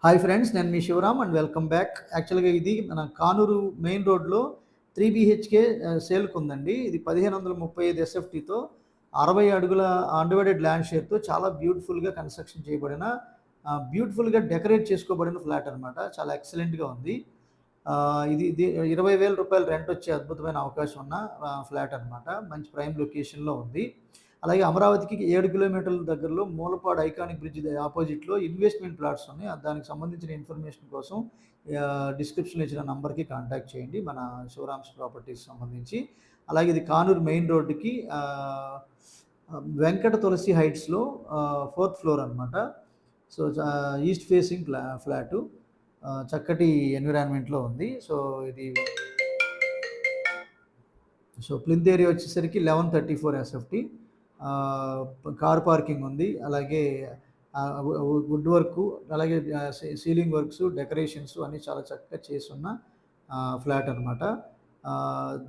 Hi friends, నేను మీ Shivaram and welcome back. యాక్చువల్గా ఇది మన కానూరు మెయిన్ రోడ్లో 3 BHK సేల్కి ఉందండి. ఇది 1535 SFTతో 60 అడుగుల అన్డివైడెడ్ ల్యాండ్ షేర్తో చాలా బ్యూటిఫుల్గా కన్స్ట్రక్షన్ చేయబడిన బ్యూటిఫుల్గా డెకరేట్ చేసుకోబడిన ఫ్లాట్ అనమాట. చాలా ఎక్సలెంట్గా ఉంది. ఇది ఇది 20,000 రూపాయలు రెంట్ వచ్చే అద్భుతమైన అవకాశం ఉన్న ఫ్లాట్ అనమాట. మంచి ప్రైమ్ లొకేషన్లో ఉంది. అలాగే అమరావతికి 7 కిలోమీటర్ల దగ్గరలో మూలపాడు ఐకానిక్ బ్రిడ్జ్ ఆపోజిట్లో ఇన్వెస్ట్మెంట్ ప్లాట్స్ ఉన్నాయి. దానికి సంబంధించిన ఇన్ఫర్మేషన్ కోసం డిస్క్రిప్షన్లో ఇచ్చిన నంబర్కి కాంటాక్ట్ చేయండి, మన శివరామ్స్ ప్రాపర్టీస్ సంబంధించి. అలాగే ఇది కానూరు మెయిన్ రోడ్డుకి వెంకట తులసి హైట్స్లో 4th ఫ్లోర్ అనమాట. సో ఈస్ట్ ఫేసింగ్ ఫ్లాటు చక్కటి ఎన్విరాన్మెంట్లో ఉంది. సో ప్లింత్ ఏరియా వచ్చేసరికి 1134 SFT. కార్ పార్కింగ్ ఉంది. అలాగే వుడ్ వర్క్, అలాగే సీలింగ్ వర్క్స్, డెకరేషన్స్ అన్నీ చాలా చక్కగా చేసున్న ఫ్లాట్ అనమాట.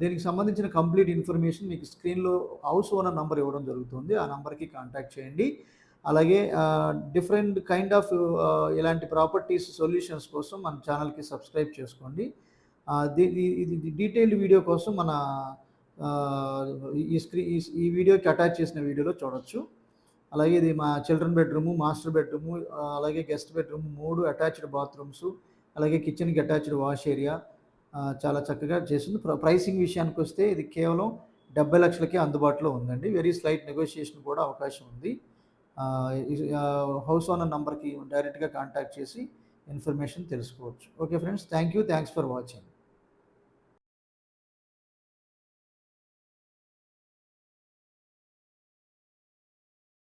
దీనికి సంబంధించిన కంప్లీట్ ఇన్ఫర్మేషన్ మీకు స్క్రీన్లో హౌస్ ఓనర్ నంబర్ ఇవ్వడం జరుగుతుంది. ఆ నంబర్కి కాంటాక్ట్ చేయండి. అలాగే డిఫరెంట్ కైండ్ ఆఫ్ ఇలాంటి ప్రాపర్టీస్ సొల్యూషన్స్ కోసం మన ఛానల్కి సబ్స్క్రైబ్ చేసుకోండి. ఇది డీటెయిల్డ్ వీడియో కోసం మన ఈ వీడియోకి అటాచ్ చేసిన వీడియోలో చూడొచ్చు. అలాగే ఇది మా చిల్డ్రన్ బెడ్రూము, మాస్టర్ బెడ్రూము, అలాగే గెస్ట్ బెడ్రూమ్, 3 అటాచ్డ్ బాత్రూమ్స్, అలాగే కిచెన్కి అటాచ్డ్ వాష్ ఏరియా చాలా చక్కగా చేసింది. ప్రైసింగ్ విషయానికి వస్తే ఇది కేవలం 70 లక్షలకే అందుబాటులో ఉందండి. వెరీ స్లైట్ నెగోషియేషన్ కూడా అవకాశం ఉంది. హౌస్ ఓనర్ నంబర్కి డైరెక్ట్గా కాంటాక్ట్ చేసి ఇన్ఫర్మేషన్ తెలుసుకోవచ్చు. Okay friends, thanks for watching.